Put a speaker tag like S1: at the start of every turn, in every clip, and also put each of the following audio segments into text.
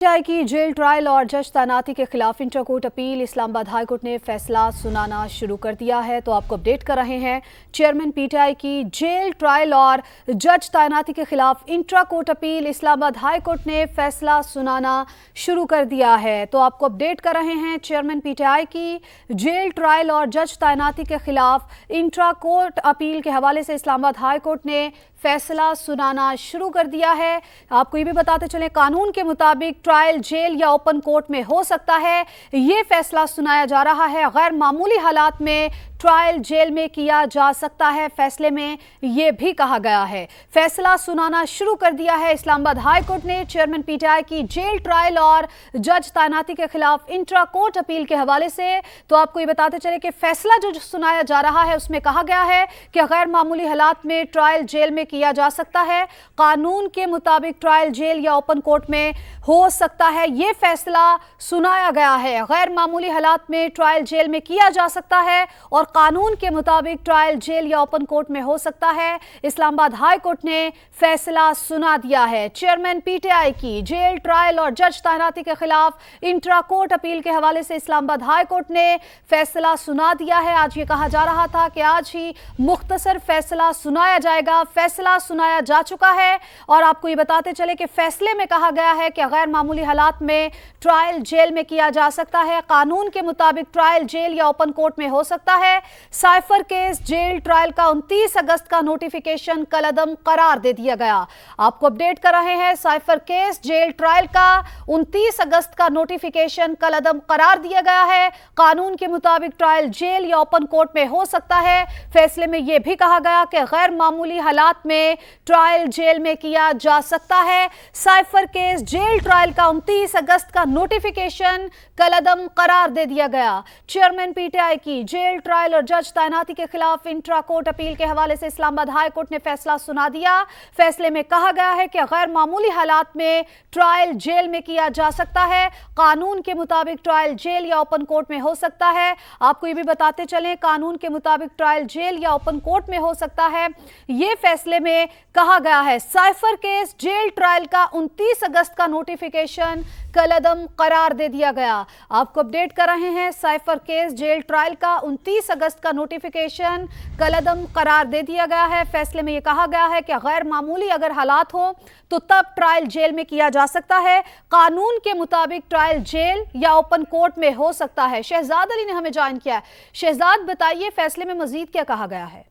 S1: PTI की jail trial और जज तैनाती के खिलाफ inter court appeal. Islamabad high court ने फैसला सुनाना शुरू कर दिया है, तो आपको अपडेट कर रहे हैं। चेयरमैन पीटीआई की जेल ट्रायल और जज तैनाती के खिलाफ inter court appeal. Islamabad high court ने फैसला सुनाना शुरू कर दिया है, तो आपको अपडेट कर रहे हैं। चेयरमैन पीटीआई की जेल ट्रायल और जज तैनाती के खिलाफ इंटर कोर्ट अपील के हवाले से इस्लामाबाद हाई कोर्ट ने फैसला सुनाना शुरू कर दिया है। आपको ये भी बताते चलें, कानून के मुताबिक ट्रायल जेल या ओपन कोर्ट में हो सकता है। ये फैसला सुनाया जा रहा है। गैर मामूली हालात में ट्रायल जेल में किया जा सकता है। फैसले में ये भी कहा गया है। फैसला सुनाना शुरू कर दिया है इस्लामाबाद हाई कोर्ट ने चेयरमैन पीटीआई की जेल ट्रायल और जज तैनाती के खिलाफ इंट्रा कोर्ट अपील के हवाले से। तो आपको ये बताते चले कि फैसला जो सुनाया जा रहा है उसमें कहा गया है कि गैर मामूली हालात में ट्रायल जेल में किया जा सकता है। कानून के मुताबिक ट्रायल जेल या ओपन कोर्ट में हो सकता है। ये फैसला सुनाया गया है। गैर मामूली हालात में ट्रायल जेल में किया जा सकता है और कानून के मुताबिक ट्रायल जेल या ओपन कोर्ट में हो सकता है। इस्लामाबाद हाई कोर्ट ने फैसला सुना दिया है। चेयरमैन पीटीआई की जेल ट्रायल और जज तैनाती के खिलाफ इंट्रा कोर्ट अपील के हवाले से इस्लामाबाद हाई कोर्ट ने फैसला सुना दिया है। आज ये कहा जा रहा था कि आज ही मुख्तसर फैसला सुनाया जाएगा। फैसला सुनाया जा चुका है और आपको ये बताते चले कि फैसले में कहा गया है कि गैर मामूली हालात में ट्रायल जेल में किया जा सकता है। कानून के मुताबिक ट्रायल जेल या ओपन कोर्ट में हो सकता है। साइफर केस जेल ट्रायल का 29 अगस्त का नोटिफिकेशन कलअदम करार दे दिया गया। आपको अपडेट कर रहे हैं। साइफर केस जेल ट्रायल का 29 अगस्त का नोटिफिकेशन कलअदम करार दिया गया है। कानून के मुताबिक ट्रायल जेल या ओपन कोर्ट में हो सकता है। फैसले में यह भी कहा गया कि गैर मामूली हालात में ट्रायल जेल में किया जा सकता है। साइफर केस जेल ट्रायल का 29 अगस्त का नोटिफिकेशन कलअदम करार दे दिया गया। चेयरमैन पीटीआई की जेल ट्रायल और जज तैनाती के खिलाफ इंट्रा कोर्ट अपील के हवाले से इस्लामाबाद हाई कोर्ट ने फैसला सुना दिया। फैसले में कहा गया है कि गैर मामूली हालात में ट्रायल जेल में किया जा सकता है। कानून के मुताबिक ट्रायल जेल या ओपन कोर्ट में हो सकता है। आपको ये भी बताते चलें, कानून के मुताबिक ट्रायल जेल या ओपन कोर्ट में हो सकता है। ये फैसले में कहा गया है। साइफर केस जेल ट्रायल का 29 अगस्त का नोटिफिकेशन कलअदम करार दे दिया गया। आपको अपडेट कर रहे हैं। साइफर केस जेल ट्रायल का 29 अगस्त का नोटिफिकेशन कलअदम करार दे दिया गया है। फैसले में यह कहा गया है कि गैर मामूली अगर हालात हो तो तब ट्रायल जेल में किया जा सकता है। कानून के मुताबिक ट्रायल जेल या ओपन कोर्ट में हो सकता है। शहजाद अली ने हमें ज्वाइन किया है। शहजाद, बताइए फैसले में मजीद क्या कहा गया है?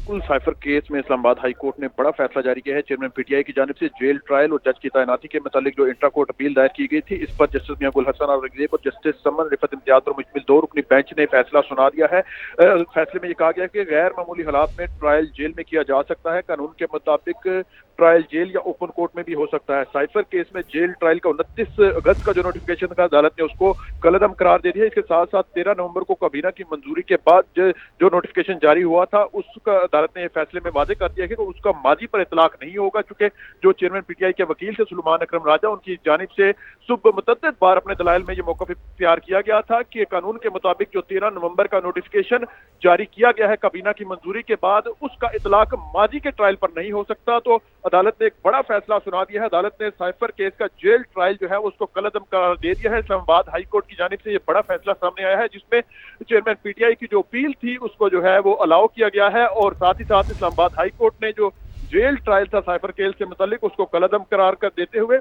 S2: साइफर केस में इस्लामाबाद हाई कोर्ट ने बड़ा फैसला जारी किया है। चेयरमैन पीटीआई की जानिब से जेल ट्रायल और जज की तैनाती के मुतालिक जो इंट्रा कोर्ट अपील दायर की गई थी, इस पर जस्टिस मियां गुल हसन औरंगजेब और जस्टिस समन रिफत इम्तियाज और मुश्मिल 2 रुकनी बेंच ने फैसला सुना दिया है। फैसले में यह कहा गया कि गैर मामूली हालात में ट्रायल जेल में किया जा सकता है। कानून के मुताबिक ट्रायल जेल या ओपन कोर्ट में भी हो सकता है। साइफर केस में जेल ट्रायल का 29 अगस्त का जो नोटिफिकेशन था, अदालत ने उसको कलअदम करार दे दिया। इसके साथ साथ 13 नवंबर को काबीना की मंजूरी के बाद जो नोटिफिकेशन जारी हुआ था, उसका अदालत ने फैसले में वादे कर दिया कि उसका माजी पर इतलाक नहीं होगा, क्योंकि जो चेयरमैन पीटीआई के वकील थे सुलेमान अकरम राजा, उनकी जानिब से सुबह मुतअद्दिद बार अपने दलाइल में ये मौक़िफ़ इख्तियार किया गया था कि कानून के मुताबिक जो 13 नवंबर का नोटिफिकेशन जारी किया गया है काबीना की मंजूरी के बाद, उसका इतलाक माजी के ट्रायल पर नहीं हो सकता। तो अदालत ने एक बड़ा फैसला सुना दिया है। अदालत ने साइफर केस का जेल ट्रायल जो है उसको कलअदम करार दे दिया है। इस्लामाबाद हाई कोर्ट की जानिब से ये बड़ा फैसला सामने आया है, जिसमें चेयरमैन पीटीआई की जो अपील थी उसको जो है वो अलाउ किया गया है और साथ ही साथ इस्लामाबाद हाई कोर्ट ने जो जेल ट्रायल था साइफर केस से मुतालिक, उसको कलअदम करार कर देते हुए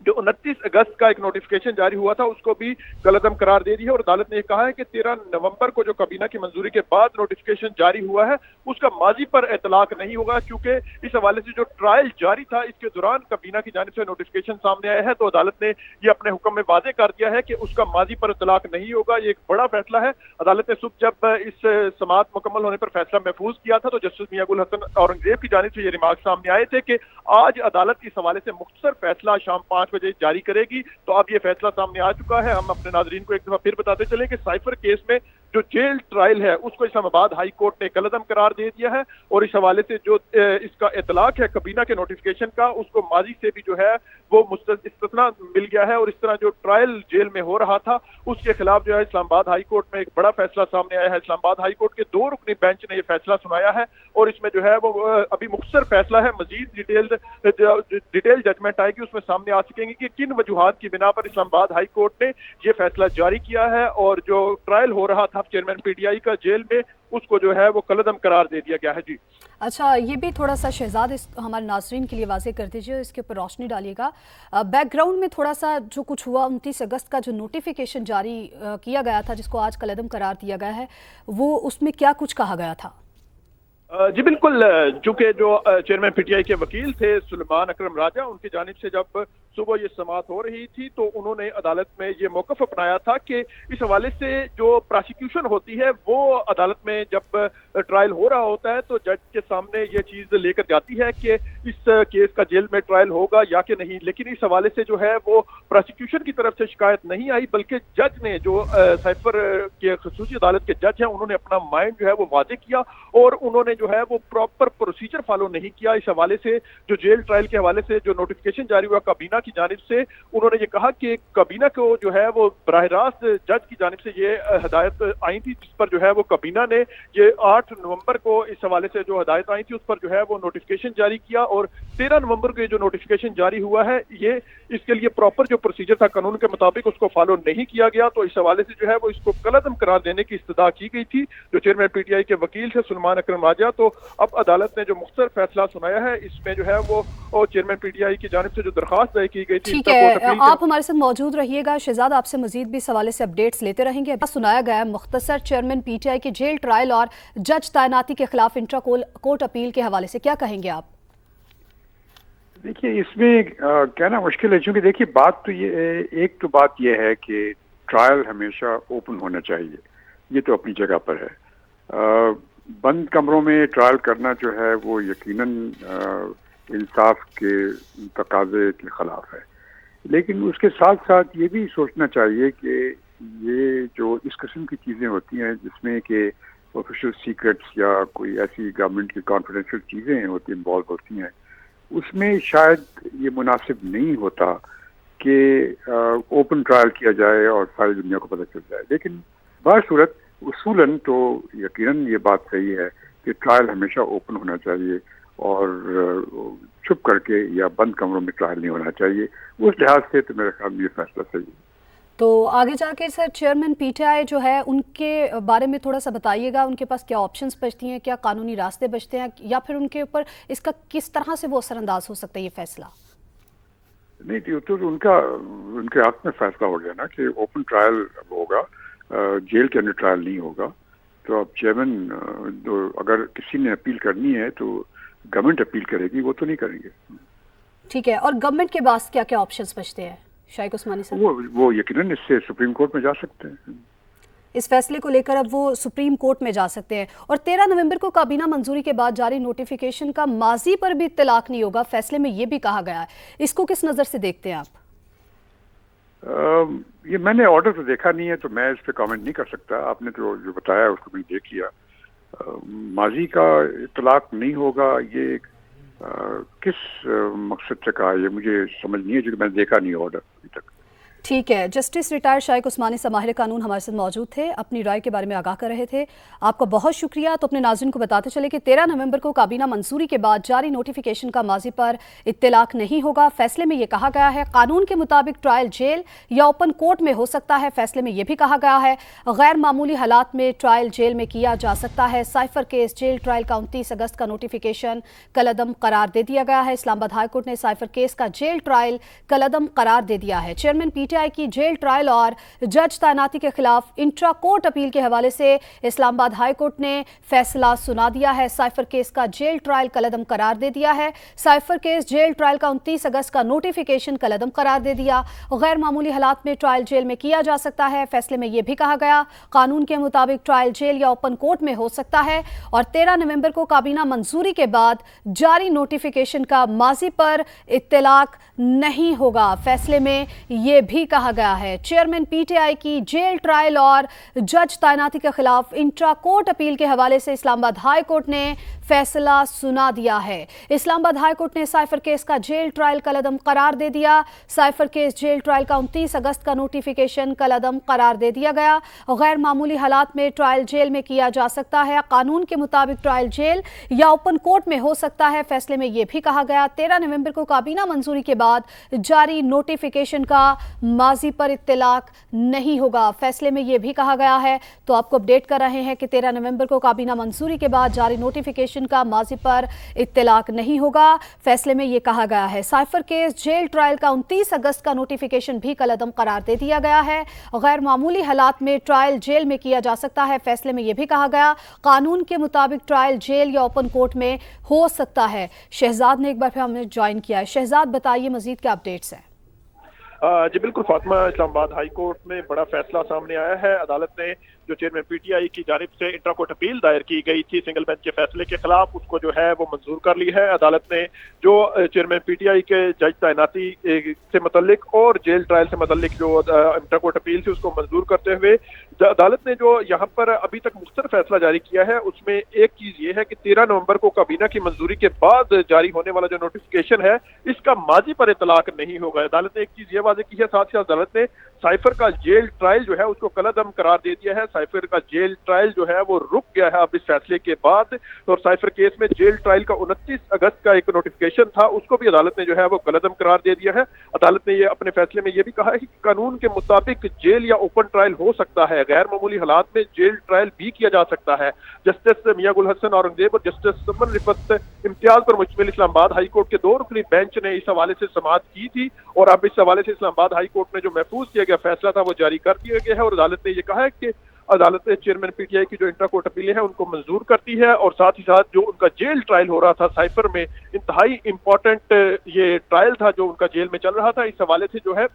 S2: जो 29 अगस्त का एक नोटिफिकेशन जारी हुआ था उसको भी कलअदम करार दे दी है। और अदालत ने कहा है कि 13 नवंबर को जो काबीना की मंजूरी के बाद नोटिफिकेशन जारी हुआ है उसका माजी पर इतलाक नहीं होगा, क्योंकि इस हवाले से जो ट्रायल जारी था इसके दौरान काबीना की जानिब से नोटिफिकेशन सामने आया है। तो अदालत ने ये अपने हुक्म में वादे कर दिया है कि उसका माजी पर इतलाक नहीं होगा। ये एक बड़ा फैसला है। अदालत ने सुबह जब इस समाअत मुकम्मल होने पर फैसला महफूज किया था, तो जस्टिस मियां गुल हसन औरंगजेब की जानिब से ये रिमार्क सामने आए थे कि आज अदालत इस हवाले से मुख्तसर फैसला शाम 5 बजे जारी करेगी। तो अब ये फैसला सामने आ चुका है। हम अपने नाजरीन को एक दफा फिर बताते चले कि साइफर केस में जो जेल ट्रायल है उसको इस्लामाबाद हाई कोर्ट ने कलअदम करार दे दिया है और इस हवाले से जो इसका इतलाक है कबीना के नोटिफिकेशन का उसको माजी से भी जो है वो इस्तिस्ना मिल गया है। और इस तरह जो ट्रायल जेल में हो रहा था उसके खिलाफ जो है इस्लामाबाद हाई कोर्ट में एक बड़ा फैसला सामने आया है। इस्लामाबाद हाई कोर्ट के 2 रुकनी बेंच ने ये फैसला सुनाया है और इसमें जो है वो अभी मुख्तसर फैसला है, मजीद डिटेल जजमेंट आएगी, उसमें सामने आ सकेंगे कि किन वजूहात की बिना पर इस्लामाबाद हाई कोर्ट ने ये फैसला जारी किया है और जो ट्रायल हो रहा था चेयरमैन पीटीआई का जेल में उसको जो है वो कलअदम करार दे दिया गया है। जी
S1: अच्छा, ये भी थोड़ा सा शहजाद हमारे नाज़रीन के लिए वाज़ेह कर दीजिए, इसके ऊपर रोशनी डालिएगा। बैकग्राउंड में थोड़ा सा जो कुछ हुआ 29 अगस्त का जो नोटिफिकेशन जारी किया गया था जिसको आज कलअदम करार दिया गया है, वो उसमें क्या कुछ कहा गया था?
S2: जी बिल्कुल, चूंकि जो चेयरमैन पीटीआई के वकील थे सुलेमान अकरम राजा, उनकी जानिब से जब सुबह ये समाअत हो रही थी तो उन्होंने अदालत में ये मौक़िफ़ अपनाया था कि इस हवाले से जो प्रोसिक्यूशन होती है वो अदालत में जब ट्रायल हो रहा होता है तो जज के सामने ये चीज़ लेकर जाती है कि इस केस का जेल में ट्रायल होगा या कि नहीं। लेकिन इस हवाले से जो है वो प्रोसिक्यूशन की तरफ से शिकायत नहीं आई, बल्कि जज ने जो साइफर के खसूसी अदालत के जज हैं उन्होंने अपना माइंड जो है वो वाज़ेह किया और उन्होंने जो है वो प्रॉपर प्रोसीजर फॉलो नहीं किया। इस हवाले से जो जेल ट्रायल के हवाले से जो नोटिफिकेशन जारी हुआ कबीना की जानिब से, उन्होंने ये कहा कि कबीना को जो है वो बराह रास्त जज की जानिब से ये हदायत आई थी जिस पर जो है वो कबीना ने ये 8 नवंबर को इस हवाले से जो हदायत आई थी उस पर जो है वो नोटिफिकेशन जारी किया और 13 नवंबर को ये जो नोटिफिकेशन जारी हुआ है ये इसके लिए प्रॉपर जो प्रोसीजर था कानून के मुताबिक उसको फॉलो नहीं किया गया। तो इस हवाले से जो है वो इसको कलअदम करार देने की इस्तदा की गई थी जो चेयरमैन पीटीआई के वकील थे सुलेमान अकरम राजा। तो अब अदालत ने जो मुख्तसर फैसला सुनाया है इसमें जो है वो चेयरमैन पीटीआई की जानिब से जो दरखास्त तय की गई थी।
S1: ठीक है, आप हमारे साथ मौजूद रहिएगा। शहजाद आपसे मजीद भी इस हवाले से अपडेट्स लेते रहेंगे। सुनाया गया मुख्तसर चेयरमैन पीटीआई के जेल ट्रायल और जज तैनाती के खिलाफ इंट्रा कोर्ट अपील के हवाले से क्या कहेंगे आप?
S3: देखिए, इसमें कहना मुश्किल है क्योंकि देखिए बात तो ये बात यह है कि ट्रायल हमेशा ओपन होना चाहिए, ये तो अपनी जगह पर है। बंद कमरों में ट्रायल करना जो है वो यकीनन इंसाफ के तकाजे के खिलाफ है, लेकिन उसके साथ साथ ये भी सोचना चाहिए कि ये जो इस किस्म की चीज़ें होती हैं जिसमें कि ऑफिशियल सीक्रेट्स या कोई ऐसी गवर्नमेंट की कॉन्फिडेंशियल चीज़ें होती इन्वॉल्व होती हैं, उसमें शायद ये मुनासिब नहीं होता कि ओपन ट्रायल किया जाए और सारी दुनिया को पता चल जाए। लेकिन बहरसूरत उसूलन तो यकीनन ये बात सही है कि ट्रायल हमेशा ओपन होना चाहिए और छुप करके या बंद कमरों में ट्रायल नहीं होना चाहिए। उस लिहाज से तो मेरे ख्याल में ये फैसला सही है।
S1: तो आगे जाके सर चेयरमैन पीटीआई जो है उनके बारे में थोड़ा सा बताइएगा, उनके पास क्या ऑप्शंस बचती हैं, क्या कानूनी रास्ते बचते हैं, या फिर उनके ऊपर इसका किस तरह से वो असरअंदाज हो सकता है ये फैसला?
S3: नहीं तो उनके हाथ में फैसला हो गया ना कि ओपन ट्रायल होगा, जेल के अंदर ट्रायल नहीं होगा। तो अब चेयरमैन अगर किसी ने अपील करनी है तो गवर्नमेंट अपील करेगी, वो तो नहीं करेंगे।
S1: ठीक है, और गवर्नमेंट के पास क्या क्या ऑप्शंस बचते हैं शाइक उस्मानी साहब?
S3: वो यकीनन इससे सुप्रीम कोर्ट में जा सकते हैं।
S1: इस फैसले को लेकर अब वो सुप्रीम कोर्ट में जा सकते हैं। और 13 नवंबर को काबीना मंजूरी के बाद जारी नोटिफिकेशन का माजी पर भी इत्तलाक नहीं होगा, फैसले में ये भी कहा गया है। इसको किस नज़र से देखते हैं आप?
S3: ये मैंने ऑर्डर तो देखा नहीं है तो मैं इस पर कमेंट नहीं कर सकता। आपने तो जो बताया उसको मैंने देख लिया। माजी का इत्तलाक नहीं होगा ये किस मकसद से कहा, ये मुझे समझ नहीं है क्योंकि मैंने देखा नहीं ऑर्डर अभी तक।
S1: ठीक है, जस्टिस रिटायर्ड शाइक उस्मानी साहब माहिर कानून हमारे साथ मौजूद थे, अपनी राय के बारे में आगाह कर रहे थे। आपका बहुत शुक्रिया। तो अपने नाज़रीन को बताते चले कि 13 नवंबर को काबीना मंजूरी के बाद जारी नोटिफिकेशन का माजी पर इत्तलाक नहीं होगा। फैसले में ये कहा गया है कानून के मुताबिक ट्रायल जेल या ओपन कोर्ट में हो सकता है। फैसले में ये भी कहा गया है गैर मामूली हालात में ट्रायल जेल में किया जा सकता है। साइफर केस जेल ट्रायल का 29 अगस्त का नोटिफिकेशन कलअदम करार दे दिया गया है। इस्लामाबाद हाईकोर्ट ने साइफर केस का जेल ट्रायल कलअदम करार दे दिया है। चेयरमैन पीटीआई की जेल ट्रायल और जज तैनाती के खिलाफ इंट्रा कोर्ट अपील के हवाले से इस्लामाबाद हाई कोर्ट ने फैसला सुना दिया है। साइफर केस का जेल ट्रायल कलअदम करार दे दिया है। साइफर केस जेल ट्रायल का 29 अगस्त का नोटिफिकेशन कलअदम करार दे दिया। गैर मामूली हालात में ट्रायल जेल में किया जा सकता है। फैसले में यह भी कहा गया कानून के मुताबिक ट्रायल जेल या ओपन कोर्ट में हो सकता है। और 13 नवंबर को काबीना मंजूरी के बाद जारी नोटिफिकेशन का माजी पर इत्तलाक नहीं होगा। फैसले में यह भी भी कहा गया है। चेयरमैन पीटीआई की जेल ट्रायल और जज तैनाती के खिलाफ इंट्रा कोर्ट अपील के हवाले से इस्लामाबाद हाई कोर्ट ने फैसला सुना दिया है। इस्लामाबाद हाई कोर्ट ने साइफर केस का जेल ट्रायल कलअदम करार दे दिया। साइफर केस जेल ट्रायल का 29 अगस्त का नोटिफिकेशन कलअदम करार दे दिया गया। गैर मामूली हालात में ट्रायल जेल में किया जा सकता है। कानून के मुताबिक ट्रायल जेल या ओपन कोर्ट में हो सकता है। फैसले में यह भी कहा गया 13 नवंबर को काबीना मंजूरी के बाद जारी नोटिफिकेशन का माजी पर इत्तलाक नहीं होगा। फैसले में यह भी कहा गया है, तो आपको अपडेट कर रहे हैं कि 13 नवंबर को काबीना मंजूरी के बाद जारी नोटिफिकेशन का माजी पर इत्तलाक नहीं होगा। फैसले में यह कहा गया है साइफर केस जेल ट्रायल का 29 अगस्त का नोटिफिकेशन भी कलअदम करार दे दिया गया है। गैर मामूली हालात में ट्रायल जेल में किया जा सकता है। फैसले में यह भी कहा गया कानून के मुताबिक ट्रायल जेल या ओपन कोर्ट में हो सकता है। शहजाद ने एक बार फिर हमें ज्वाइन किया है। शहजाद, बताइए मजीद क्या अपडेट्स हैं?
S2: जी बिल्कुल फातिमा, इस्लामाबाद हाई कोर्ट में बड़ा फैसला सामने आया है। अदालत ने जो चेयरमैन पीटीआई की जानिब से इंट्रा कोर्ट अपील दायर की गई थी सिंगल बेंच के फैसले के खिलाफ, उसको जो है वो मंजूर कर ली है। अदालत ने जो चेयरमैन पीटीआई के जज तैनाती से मुतल्लिक और जेल ट्रायल से मुतल्लिक जो इंट्रा कोर्ट अपील थी उसको मंजूर करते हुए अदालत ने जो यहाँ पर अभी तक मुख्तर फैसला जारी किया है उसमें एक चीज ये है कि 13 नवंबर को काबीना की मंजूरी के बाद जारी होने वाला जो नोटिफिकेशन है इसका माजी पर इतलाक नहीं होगा। अदालत ने एक चीज ये वाज़ेह की है, साथ ही अदालत ने साइफर का जेल ट्रायल जो है उसको कलअदम करार दे दिया है। साइफर का जेल ट्रायल जो है वो रुक गया है अब इस फैसले के बाद, और साइफर केस में जेल ट्रायल का 29 अगस्त का एक नोटिफिकेशन था उसको भी अदालत ने जो है वो कलअदम करार दे दिया है। अदालत ने ये अपने फैसले में ये भी कहा है कि कानून के मुताबिक जेल या ओपन ट्रायल हो सकता है। गैर मामूली हालात में जेल ट्रायल भी किया जा सकता है। जस्टिस मियां गुल हसन औरंगजेब और जस्टिस समन रिफत इम्तियाज पर मुश्तमिल इस्लामाबाद हाई कोर्ट के 2 रुकनी बेंच ने इस हवाले से समाअत की थी, और अब इस हवाले से इस्लामाबाद हाई कोर्ट ने जो महफूज किया गया फैसला था वो जारी कर दिया गया है। और अदालत ने यह कहा है कि अदालत ने चेयरमैन पीटीआई की जो इंट्रा कोर्ट अपीलें हैं उनको मंजूर करती है, और साथ ही साथ जो उनका जेल ट्रायल हो रहा था साइफर में, इंतहाई इंपॉर्टेंट ये ट्रायल था जो उनका जेल में चल रहा था, इस हवाले से जो है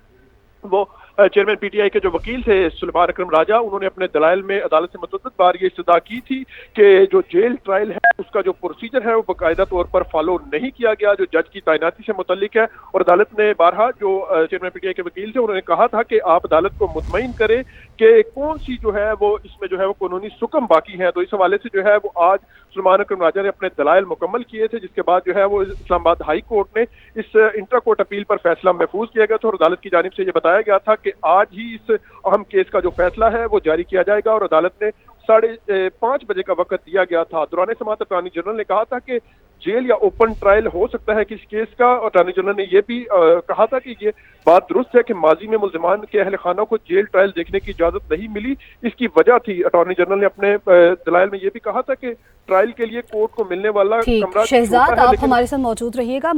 S2: वो चेयरमैन पीटीआई के जो वकील थे सुलेमान अकरम राजा, उन्होंने अपने दलाइल में अदालत से मुतअद्दिद बार ये इस्तदा की थी कि जो जेल ट्रायल है उसका जो प्रोसीजर है वो बाकायदा तौर पर फॉलो नहीं किया गया जो जज की तैनाती से मुतल्लिक है। और अदालत ने बारहा जो चेयरमैन पीटीआई के वकील थे उन्होंने कहा था कि आप अदालत को मुतमईन करें कि कौन सी जो है वो इसमें जो है वो कानूनी सुकम बाकी है। तो इस हवाले से जो है वो आज सुलेमान अकरम राजा ने अपने दलाइल मुकम्मल किए थे, जिसके बाद जो है वो इस्लामाबाद हाई कोर्ट ने इस इंट्रा कोर्ट अपील पर फैसला महफूज किया गया था, और अदालत की जानिब से ये बताया गया था कि आज ही इस अहम केस का जो फैसला है वो जारी किया जाएगा। और अदालत ने 5:30 बजे का वक्त दिया गया था। दौरान समाअत अटॉर्नी जनरल ने कहा था कि जेल या ओपन ट्रायल हो सकता है किस केस का। अटॉर्नी जनरल ने यह भी कहा था कि ये बात दुरुस्त है कि माजी में मुल्जिमान के अहल खाना को जेल ट्रायल देखने की इजाजत नहीं मिली, इसकी वजह थी। अटॉर्नी जनरल ने अपने दलाइल में यह भी कहा था कि ट्रायल के लिए कोर्ट को मिलने वाला कमरा
S1: शहजाद, आप हमारे साथ मौजूद रहिएगा।